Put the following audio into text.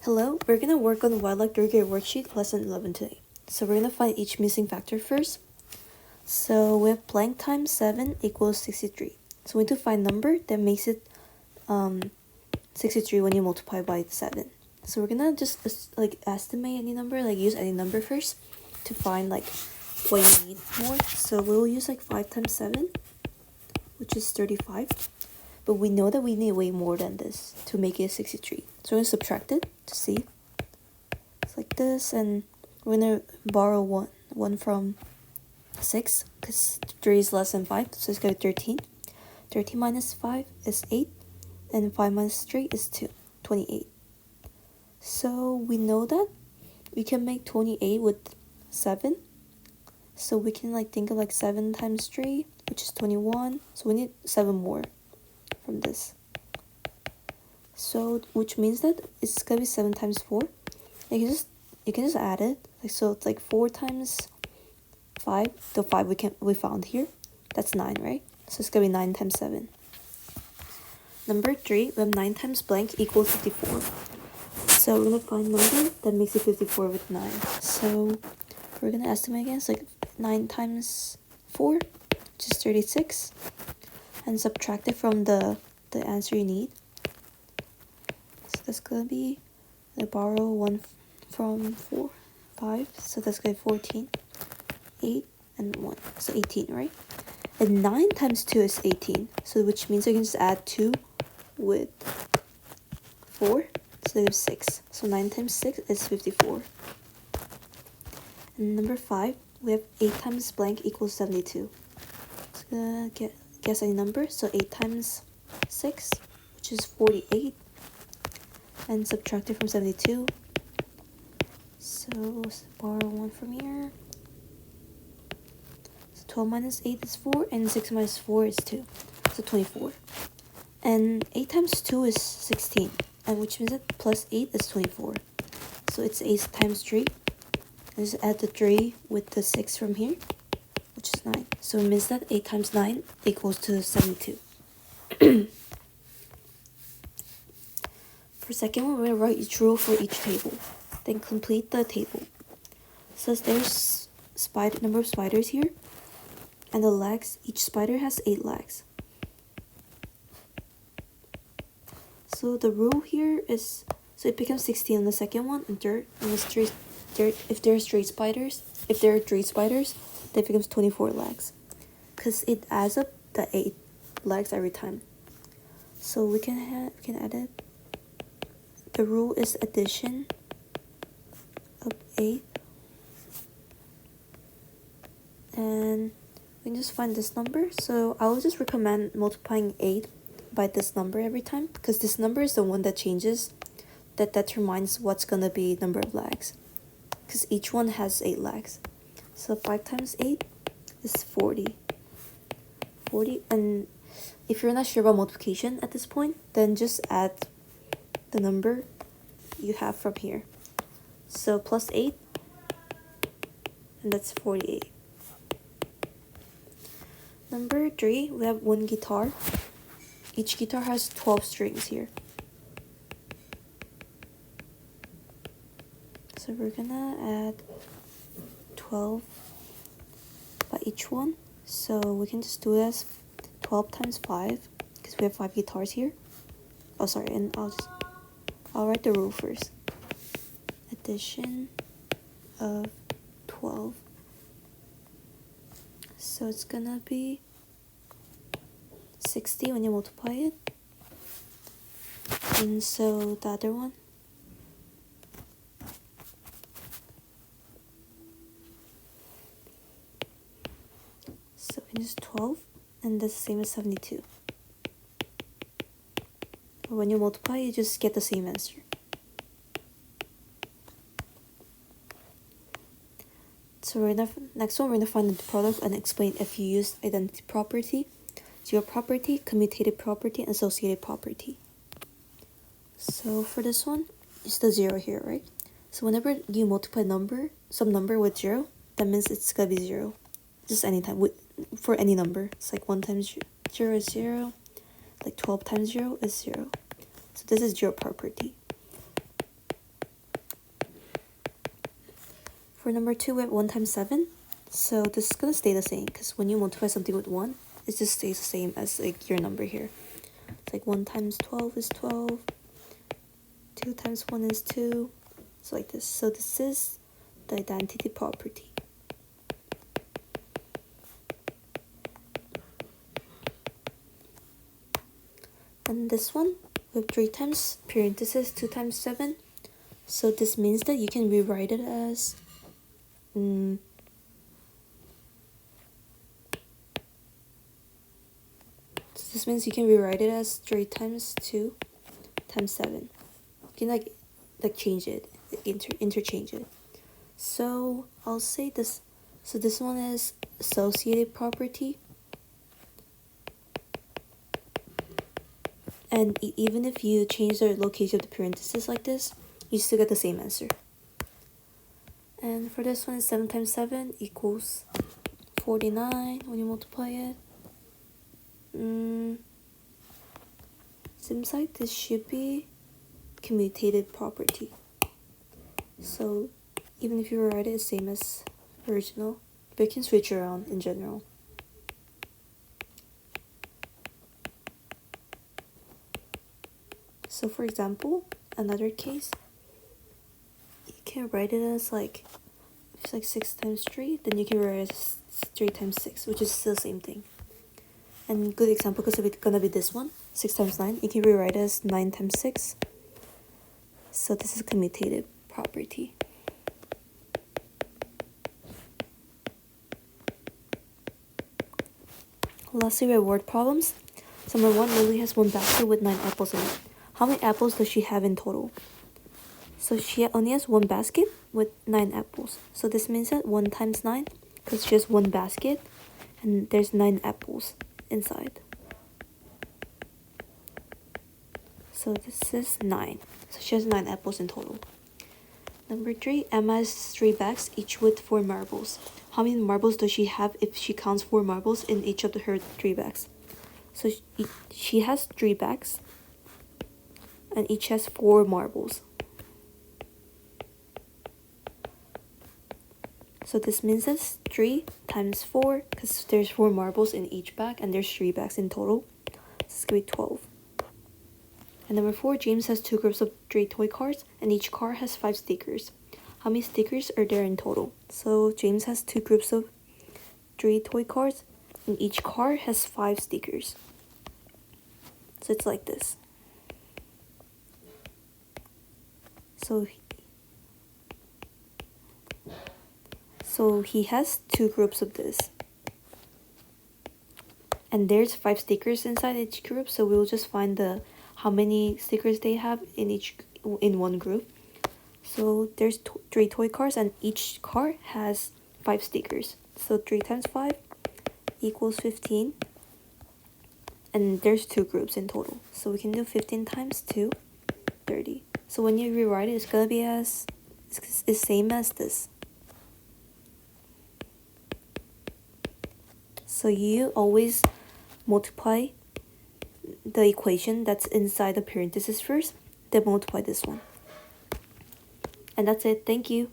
Hello, we're going to work on the Wildlife third grade worksheet lesson 11 today. So we're going to find each missing factor first. So we have blank times 7 equals 63. So we need to find number that makes it 63 when you multiply by 7. So we're going to just estimate any number, use any number first to find what you need more. So we'll use 5 times 7, which is 35. But we know that we need way more than this to make it 63. So we're going to subtract it to see. It's like this, and we're going to borrow one from 6, because 3 is less than 5, so it's going to be 13. 13 minus 5 is 8, and 5 minus 3 is 2, 28. So we know that we can make 28 with 7. So we can think of 7 times 3, which is 21. So we need 7 more from this. So which means that it's gonna be 7 times 4. You can just add it. So it's 4 times 5. The 5 we found here. That's 9, right? So it's gonna be 9 times 7. Number 3, we have 9 times blank equals 54. So we're gonna find a number that makes it 54 with 9. So we're gonna estimate again. It's 9 times 4, which is 36. And subtract it from the answer you need. So that's gonna be, I borrow 1 from 5, so that's gonna be 14, 8, and 1, so 18, right? And 9 times 2 is 18, so which means I can just add 2 with 4, so they give 6. So 9 times 6 is 54. And number 5, we have 8 times blank equals 72. So gonna guess any number, so 8 times 6, which is 48, and subtract it from 72. So let's borrow 1 from here. So 12 minus 8 is 4, and 6 minus 4 is 2, so 24. And 8 times 2 is 16, and which means that plus 8 is 24. So it's 8 times 3, and just add the 3 with the 6 from here, which is 9. So it means that 8 times 9 equals to 72. For second one, we're going to write each rule for each table. Then complete the table. So there's number of spiders here. And the legs, each spider has 8 legs. So the rule here is, so it becomes 16 on the second one, and third, and if there are 3 spiders, then it becomes 24 legs. Because it adds up the 8 legs every time. So we can add it. The rule is addition of 8. And we can just find this number. So I will just recommend multiplying 8 by this number every time, because this number is the one that changes, that determines what's gonna be number of legs. Because each one has 8 legs. So 5 times 8 is 40. 40, and if you're not sure about multiplication at this point, then just add the number you have from here. So plus 8, and that's 48. Number 3, we have 1 guitar. Each guitar has 12 strings here. So we're gonna add 12 by each one. So we can just do this 12 times 5, because we have 5 guitars here. Oh, sorry, and I'll write the rule first. Addition of 12. So it's gonna be 60 when you multiply it. And so the other one, so it is 12, and that's the same as 72. But when you multiply, you just get the same answer. So next one, we're gonna find the product and explain if you use identity property, zero property, commutative property, and associated property. So for this one, it's the 0 here, right? So whenever you multiply some number with 0, that means it's gonna be 0. Just anytime, for any number. It's 1 times 0 is 0, 12 times 0 is 0. So this is zero property. For number 2, we have 1 times 7. So this is gonna stay the same because when you multiply something with 1, it just stays the same as like your number here. It's like 1 times 12 is 12. 2 times 1 is 2. So like this. So this is the identity property. And this one, we have 3 times parenthesis 2 times 7. So this means that you can rewrite it as so this means you can rewrite it as 3 times 2 times 7. You can like change it, interchange it. So I'll say this. So this one is associated property. And even if you change the location of the parentheses like this, you still get the same answer. And for this one, 7 times 7 equals 49 when you multiply it. Seems like this should be commutative property. So even if you write it same as original, but you can switch around in general. So for example, another case, you can write it as like, if it's like 6 times 3, then you can write it as 3 times 6, which is still the same thing. And good example because it's gonna be this one, 6 times 9, you can rewrite it as 9 times 6. So this is commutative property. Lastly, we have word problems. So number 1, Lily has 1 basket with 9 apples in it. How many apples does she have in total? So she only has 1 basket with 9 apples. So this means that 1 times 9, because she has 1 basket and there's 9 apples inside. So this is 9. So she has 9 apples in total. Number 3, Emma has 3 bags, each with 4 marbles. How many marbles does she have if she counts 4 marbles in each of her 3 bags? So she has 3 bags, and each has 4 marbles. So this means that's 3 times 4, because there's 4 marbles in each bag, and there's 3 bags in total. This is going to be 12. And number 4, James has 2 groups of 3 toy cars, and each car has 5 stickers. How many stickers are there in total? So James has 2 groups of 3 toy cars, and each car has 5 stickers. So it's like this. So he has 2 groups of this. And there's 5 stickers inside each group, so we'll just find how many stickers they have in one group. So there's 3 toy cars, and each car has 5 stickers. So 3 times 5 equals 15. And there's 2 groups in total. So we can do 15 times 2, 30. So when you rewrite it, it's gonna be it's same as this. So you always multiply the equation that's inside the parentheses first, then multiply this one. And that's it. Thank you.